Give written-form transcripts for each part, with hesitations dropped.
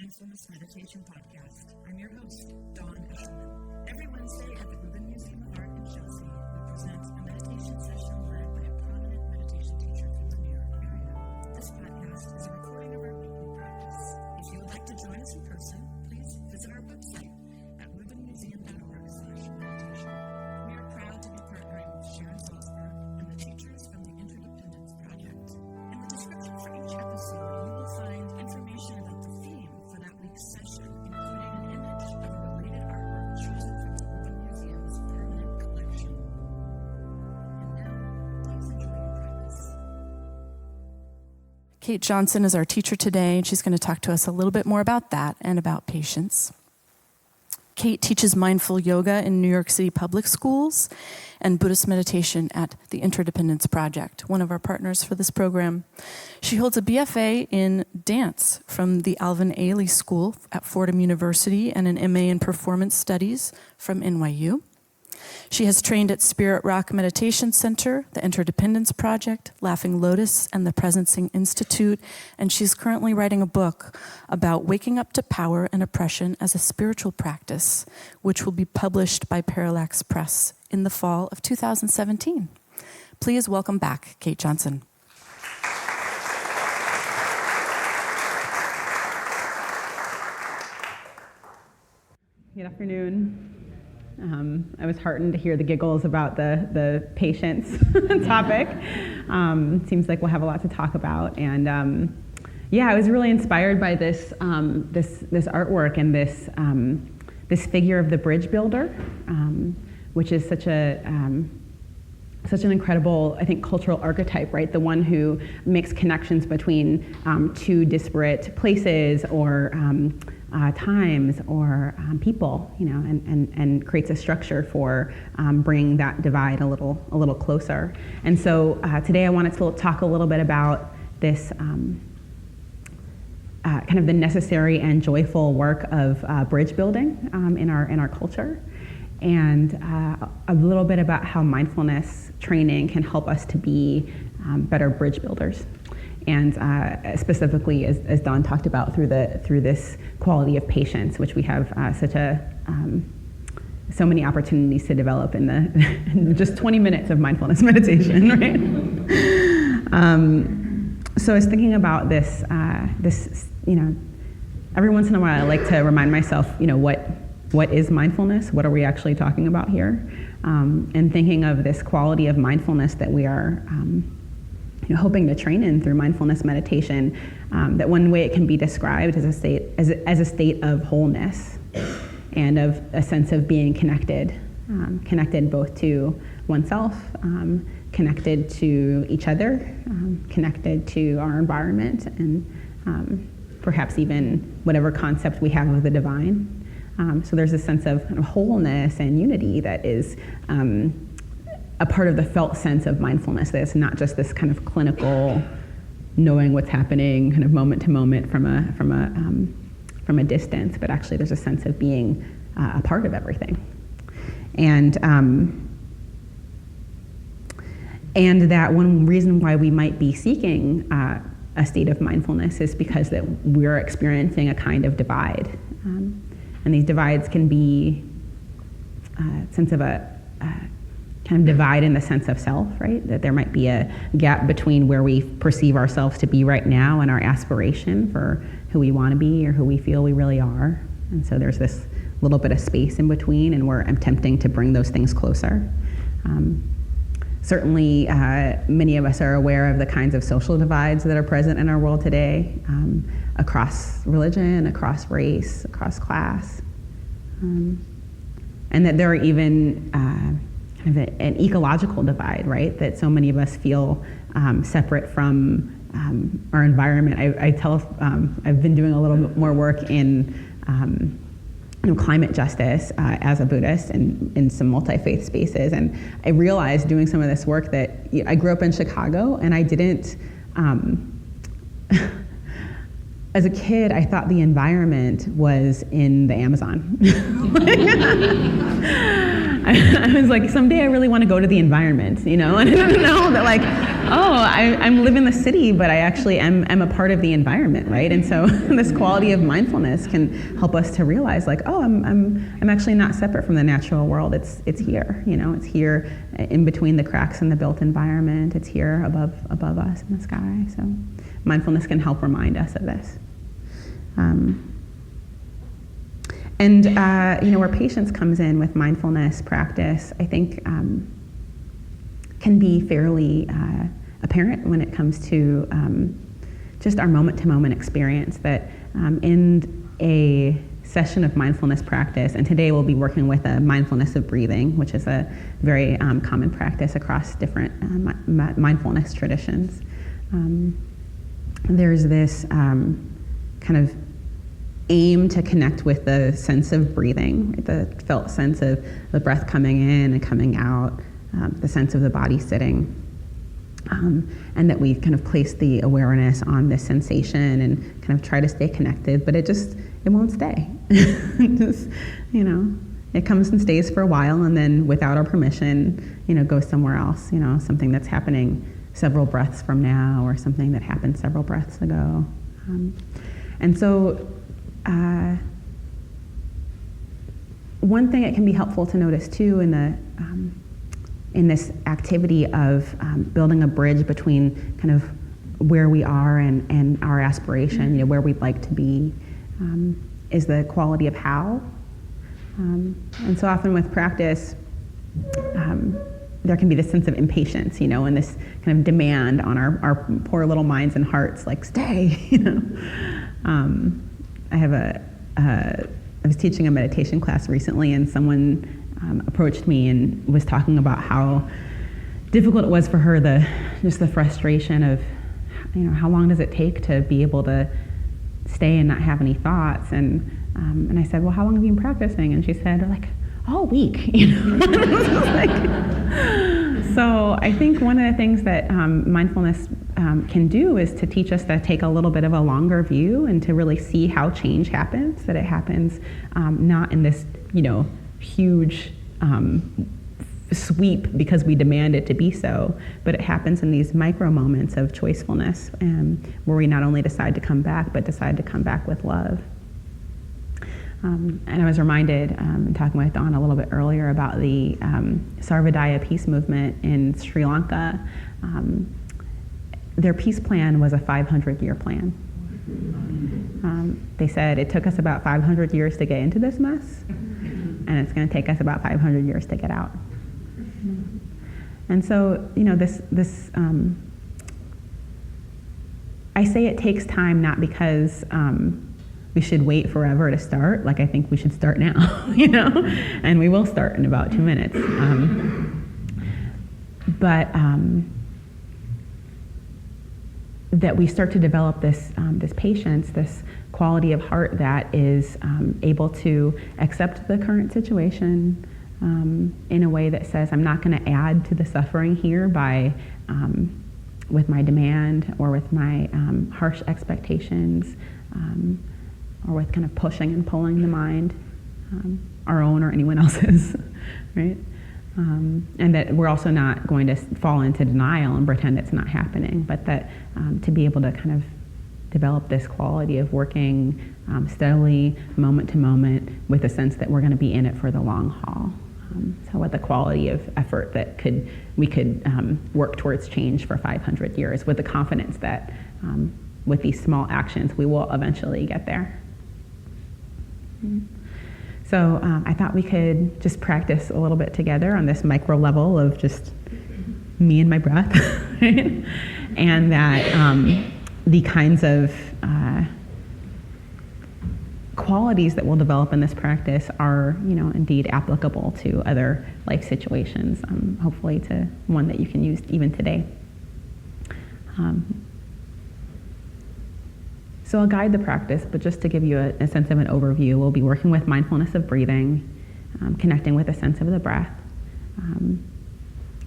Mindfulness Meditation Podcast. I'm your host, Dawn Eshelman. Every Wednesday at the Rubin Museum of Art in Chelsea, we present a meditation session led by a prominent meditation teacher from the New York area. This podcast is a recording of our weekly practice. If you would like to join us in person, please visit our website at rubinmuseum.org/meditation. We are proud to be partnering with Sharon Salzberg and the teachers from the Interdependence Project. In the description for each episode, you will find information about the theme for that week's session, including an image of a related artwork chosen from the Rubin Museum's permanent collection. And now, please enjoy your practice. Kate Johnson is our teacher today, and she's going to talk to us a little bit more about that and about patience. Kate teaches mindful yoga in New York City public schools and Buddhist meditation at the Interdependence Project, one of our partners for this program. She holds a BFA in dance from the Alvin Ailey School at Fordham University and an MA in Performance Studies from NYU. She has trained at Spirit Rock Meditation Center, the Interdependence Project, Laughing Lotus, and the Presencing Institute, and she's currently writing a book about waking up to power and oppression as a spiritual practice, which will be published by Parallax Press in the fall of 2017. Please welcome back Kate Johnson. Good afternoon. I was heartened to hear the giggles about the patience topic. Seems like we'll have a lot to talk about, and I was really inspired by this artwork and this figure of the bridge builder, which is such an incredible, I think, cultural archetype, right? The one who makes connections between two disparate places or times or people, and creates a structure for bringing that divide a little closer. And so today I wanted to talk a little bit about this kind of the necessary and joyful work of bridge building in our culture, and a little bit about how mindfulness training can help us to be better bridge builders. And specifically, as Dawn talked about, through this quality of patience, which we have so many opportunities to develop in just 20 minutes of mindfulness meditation, right? So I was thinking about this. Every once in a while, I like to remind myself, what is mindfulness? What are we actually talking about here? And thinking of this quality of mindfulness that we are hoping to train in through mindfulness meditation, that one way it can be described as a state of wholeness and of a sense of being connected both to oneself, connected to each other, connected to our environment, and perhaps even whatever concept we have of the divine. So there's a sense of wholeness and unity that is a part of the felt sense of mindfulness. That it's not just this kind of clinical knowing what's happening kind of moment to moment from a distance, but actually there's a sense of being a part of everything. And that one reason why we might be seeking a state of mindfulness is because that we're experiencing a kind of divide. And these divides can be a sense of a kind of divide in the sense of self, right? That there might be a gap between where we perceive ourselves to be right now and our aspiration for who we want to be or who we feel we really are. And so there's this little bit of space in between, and we're attempting to bring those things closer. Certainly, many of us are aware of the kinds of social divides that are present in our world today, across religion, across race, across class, and that there are even kind of an ecological divide, right? That so many of us feel separate from our environment. I've been doing a little bit more work in climate justice as a Buddhist and in some multi-faith spaces, and I realized doing some of this work that I grew up in Chicago, and I didn't. As a kid, I thought the environment was in the Amazon. I was like, someday I really want to go to the environment, and I didn't know that, like, I'm live in the city, but I actually am a part of the environment, right? And so this quality of mindfulness can help us to realize, like, I'm actually not separate from the natural world. It's here, it's here in between the cracks in the built environment. It's here above us in the sky. So mindfulness can help remind us of this. Where patience comes in with mindfulness practice, I think can be fairly apparent when it comes to just our moment-to-moment experience, that in a session of mindfulness practice, and today we'll be working with a mindfulness of breathing, which is a very common practice across different mindfulness traditions. There's this kind of aim to connect with the sense of breathing, right? The felt sense of the breath coming in and coming out, the sense of the body sitting, and that we kind of place the awareness on this sensation and kind of try to stay connected, but it won't stay. It comes and stays for a while, and then without our permission, goes somewhere else, something that's happening several breaths from now, or something that happened several breaths ago. And so one thing it can be helpful to notice too in this activity of building a bridge between kind of where we are and our aspiration, where we'd like to be, is the quality of how. And so often with practice, there can be this sense of impatience, and this kind of demand on our poor little minds and hearts, like, stay, I was teaching a meditation class recently, and someone approached me and was talking about how difficult it was for her, just the frustration of, how long does it take to be able to stay and not have any thoughts? And I said, well, how long have you been practicing? And she said, like, all week. So I think one of the things that mindfulness can do is to teach us to take a little bit of a longer view and to really see how change happens, that it happens not in this, huge sweep because we demand it to be so, but it happens in these micro moments of choicefulness, where we not only decide to come back, but decide to come back with love. And I was reminded, talking with Dawn a little bit earlier, about the Sarvodaya peace movement in Sri Lanka. Their peace plan was a 500-year plan. They said it took us about 500 years to get into this mess, and it's going to take us about 500 years to get out. And so, this I say it takes time not because we should wait forever to start. Like, I think we should start now, and we will start in about 2 minutes. But that we start to develop this patience, this quality of heart that is able to accept the current situation in a way that says, I'm not going to add to the suffering here by with my demand or with my harsh expectations, or with kind of pushing and pulling the mind, our own or anyone else's, right? And that we're also not going to fall into denial and pretend it's not happening, but that to be able to kind of develop this quality of working steadily, moment to moment, with a sense that we're going to be in it for the long haul. So with the quality of effort that we could work towards change for 500 years, with the confidence that with these small actions we will eventually get there. So I thought we could just practice a little bit together on this micro level of just me and my breath, right? And that the kinds of qualities that we'll develop in this practice are, indeed applicable to other life situations, hopefully to one that you can use even today. So I'll guide the practice, but just to give you a sense of an overview, we'll be working with mindfulness of breathing, connecting with a sense of the breath.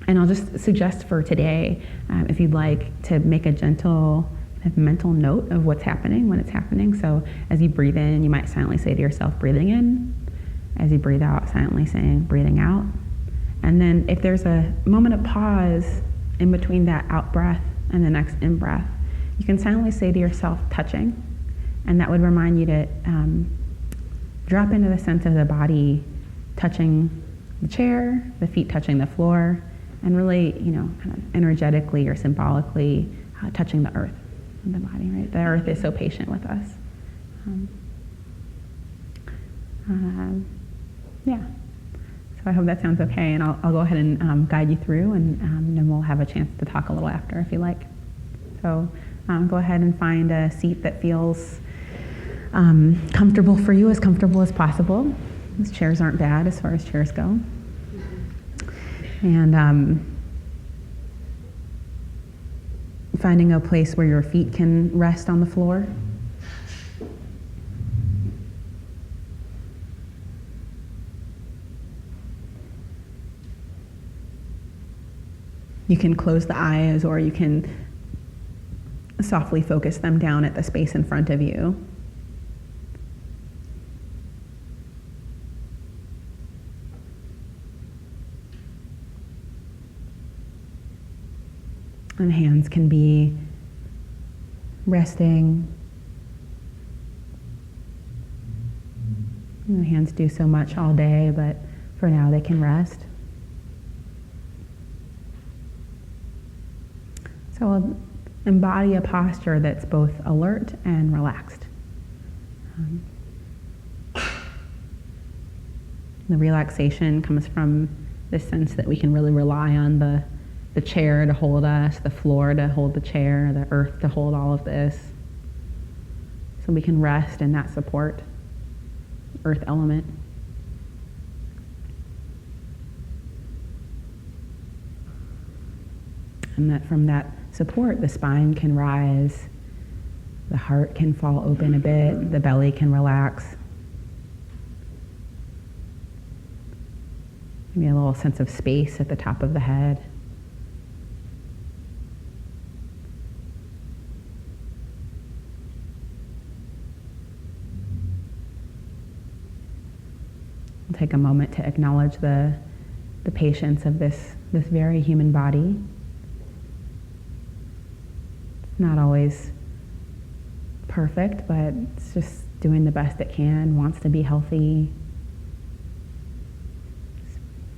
And I'll just suggest for today, if you'd like, to make a gentle mental note of what's happening when it's happening. So as you breathe in, you might silently say to yourself, breathing in. As you breathe out, silently saying, breathing out. And then if there's a moment of pause in between that out breath and the next in breath, you can silently say to yourself, touching, and that would remind you to drop into the sense of the body touching the chair, the feet touching the floor, and really, kind of energetically or symbolically touching the earth in the body, right? The earth is so patient with us. Yeah. So I hope that sounds okay, and I'll go ahead and guide you through, and then we'll have a chance to talk a little after if you like. So go ahead and find a seat that feels comfortable for you, as comfortable as possible. These chairs aren't bad as far as chairs go. And finding a place where your feet can rest on the floor. You can close the eyes, or you can softly focus them down at the space in front of you. And hands can be resting. Hands do so much all day, but for now they can rest. So embody a posture that's both alert and relaxed. The relaxation comes from this sense that we can really rely on the chair to hold us, the floor to hold the chair, the earth to hold all of this. So we can rest in that support, earth element. And that from that support, the spine can rise, the heart can fall open a bit, the belly can relax. Maybe a little sense of space at the top of the head. Take a moment to acknowledge the patience of this very human body. It's not always perfect, but it's just doing the best it can, wants to be healthy,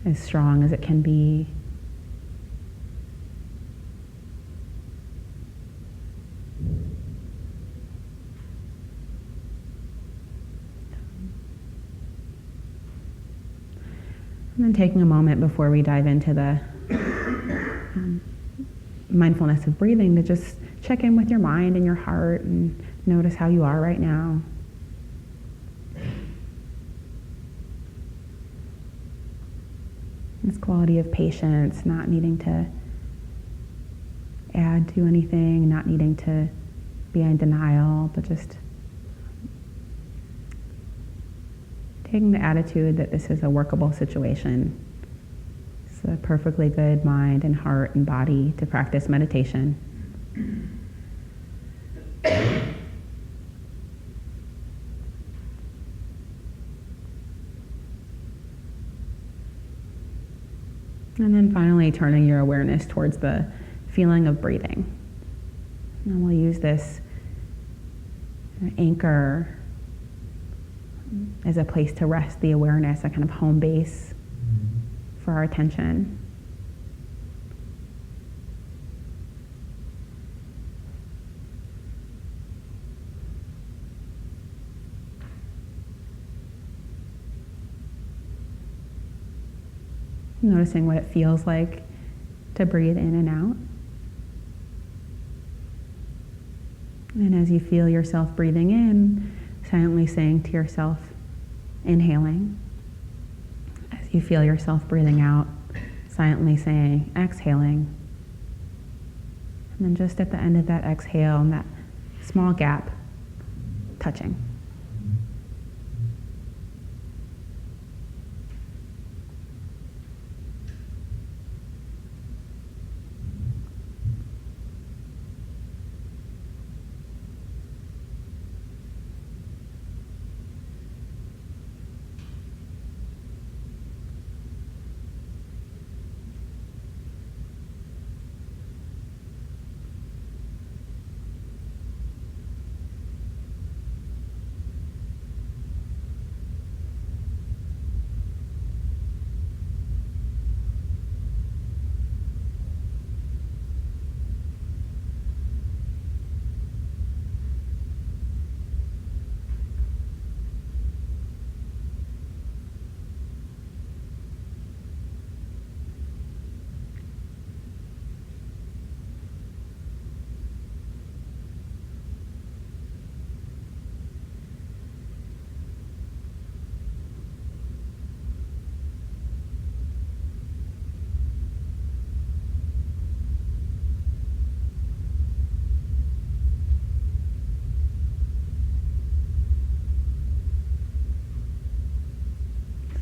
as strong as it can be. And then taking a moment before we dive into the mindfulness of breathing to just check in with your mind and your heart and notice how you are right now. This quality of patience, not needing to add to anything, not needing to be in denial, but just taking the attitude that this is a workable situation. It's a perfectly good mind and heart and body to practice meditation. And then finally turning your awareness towards the feeling of breathing. And we'll use this anchor as a place to rest the awareness, a kind of home base for our attention. Noticing what it feels like to breathe in and out. And as you feel yourself breathing in, silently saying to yourself, inhaling. As you feel yourself breathing out, silently saying, exhaling. And then just at the end of that exhale, and that small gap, touching.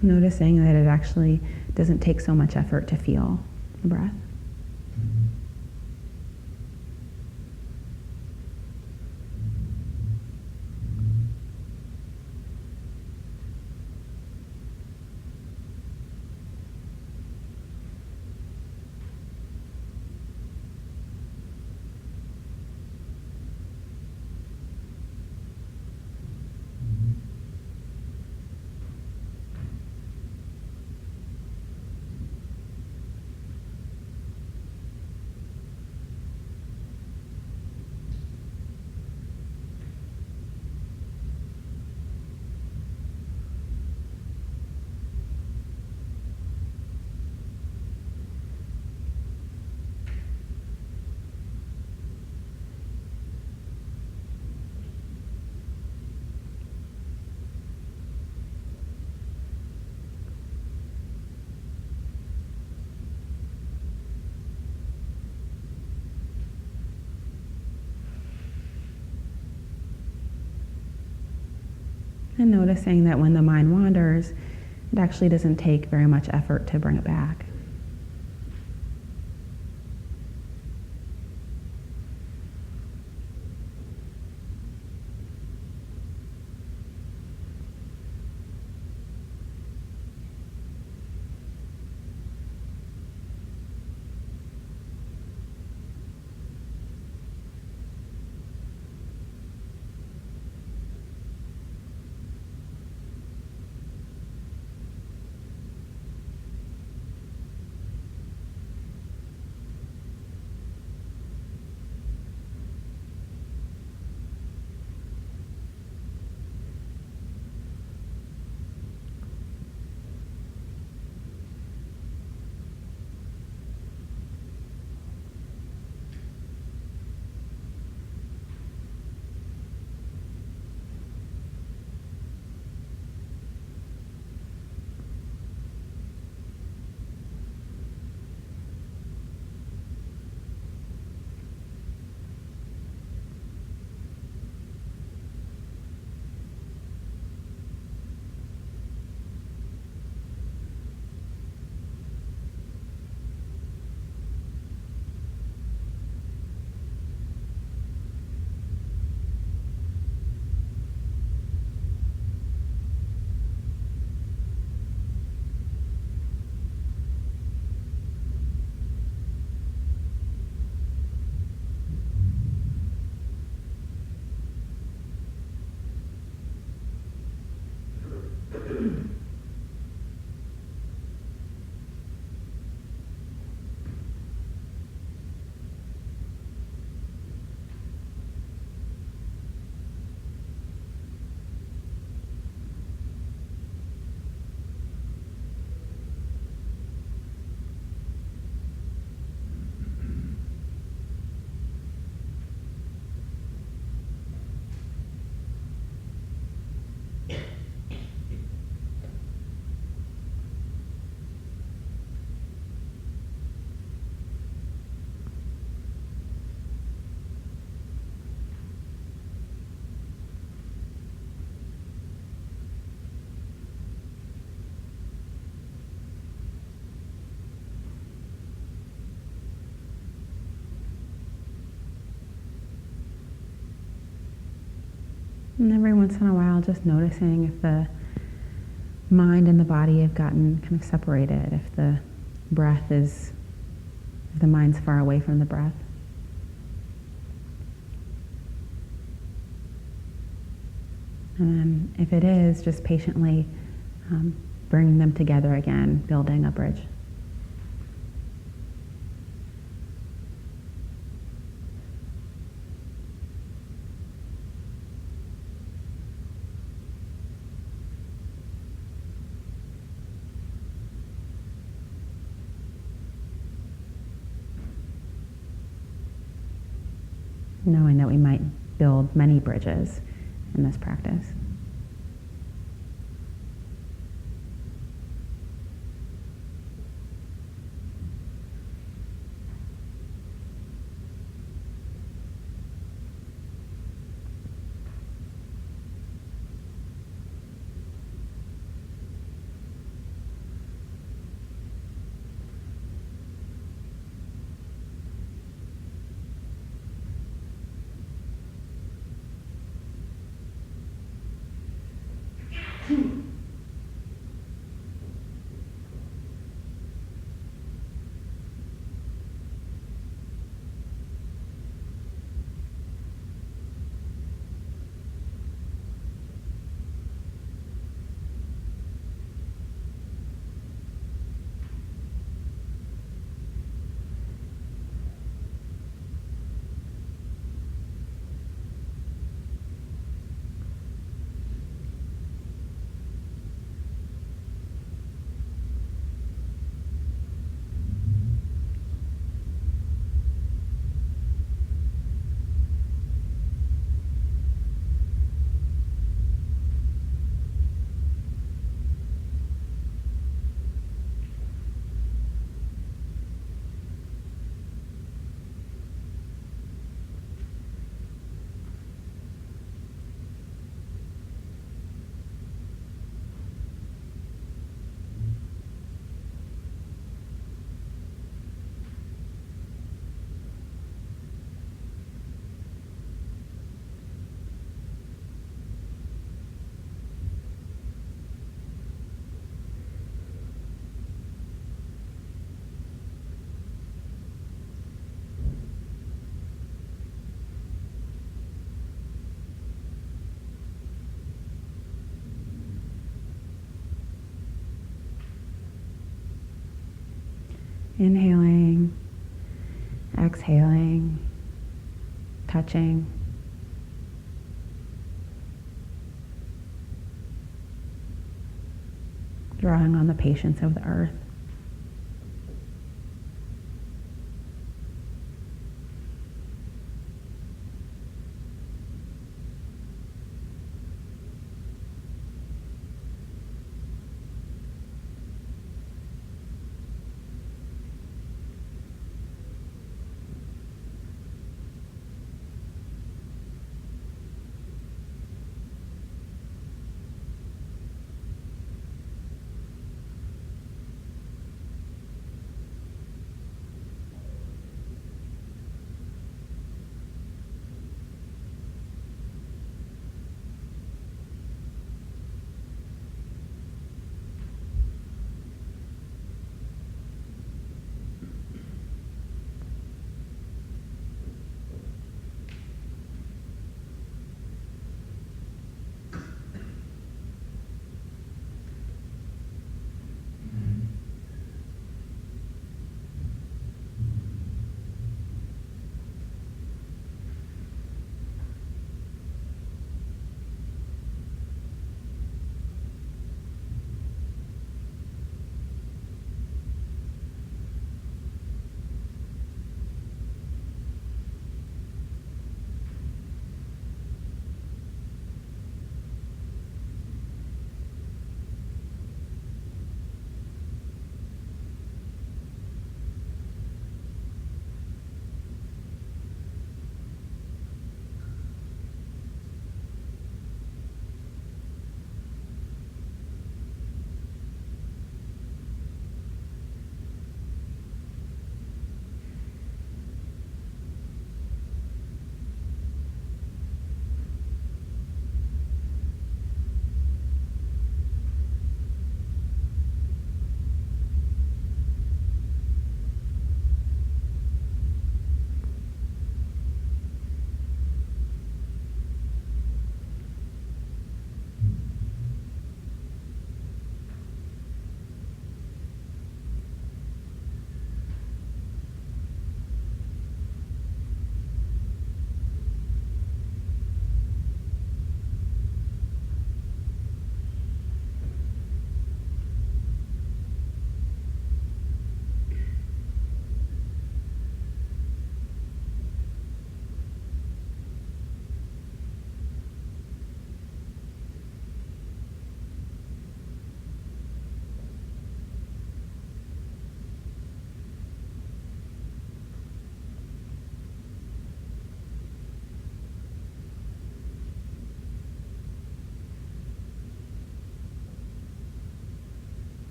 Noticing that it actually doesn't take so much effort to feel the breath. And noticing that when the mind wanders, it actually doesn't take very much effort to bring it back. And every once in a while, just noticing if the mind and the body have gotten kind of separated, if the mind's far away from the breath. And then if it is, just patiently bringing them together again, building a bridge. Knowing that we might build many bridges in this practice. Inhaling, exhaling, touching. Drawing on the patience of the earth.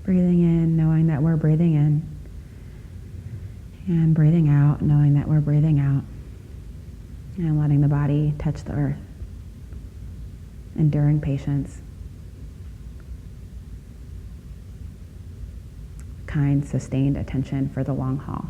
Breathing in, knowing that we're breathing in. And breathing out, knowing that we're breathing out. And letting the body touch the earth. Enduring patience. Kind, sustained attention for the long haul.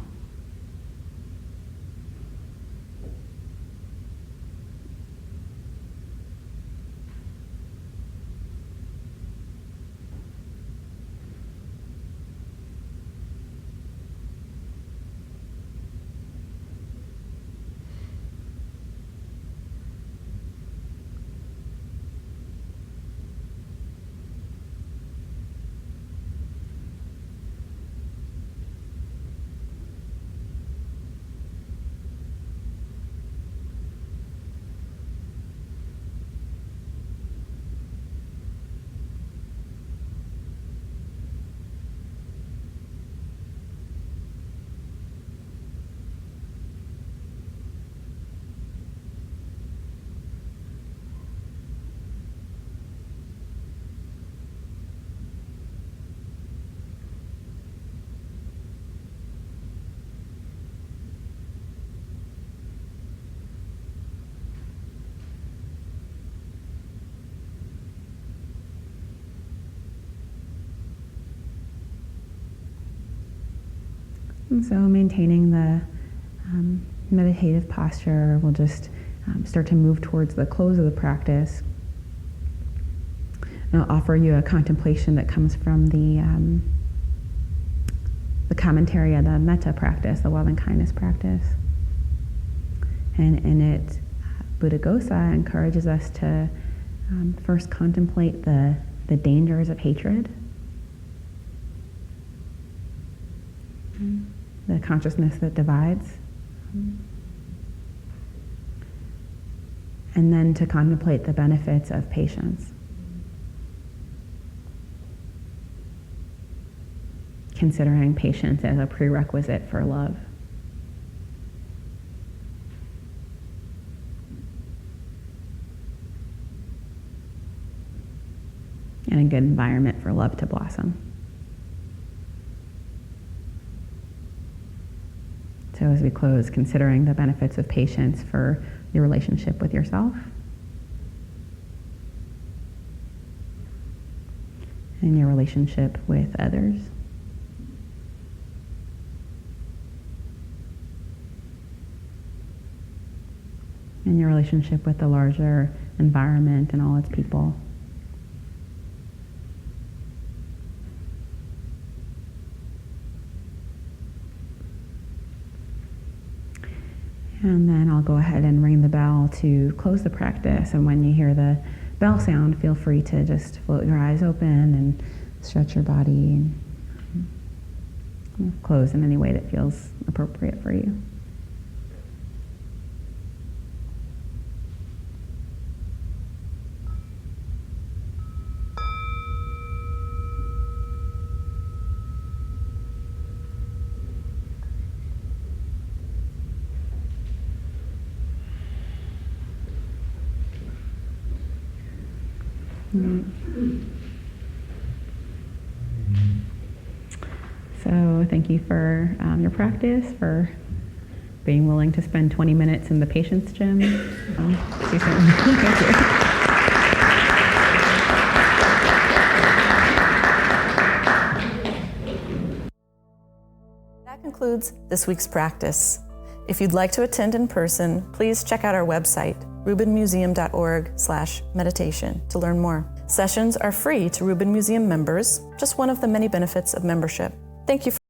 And so maintaining the meditative posture, we'll just start to move towards the close of the practice. And I'll offer you a contemplation that comes from the commentary of the metta practice, the love and kindness practice. And in it, Buddhaghosa encourages us to first contemplate the dangers of hatred, the consciousness that divides, and then to contemplate the benefits of patience, considering patience as a prerequisite for love. And a good environment for love to blossom. So as we close, considering the benefits of patience for your relationship with yourself and your relationship with others. And your relationship with the larger environment and all its people. And then I'll go ahead and ring the bell to close the practice. And when you hear the bell sound, feel free to just float your eyes open and stretch your body and close in any way that feels appropriate for you. So thank you for your practice, for being willing to spend 20 minutes in the patience gym. See you soon. Thank you. That concludes this week's practice. If you'd like to attend in person, please check out our website, rubinmuseum.org/meditation, to learn more. Sessions are free to Rubin Museum members, just one of the many benefits of membership. Thank you for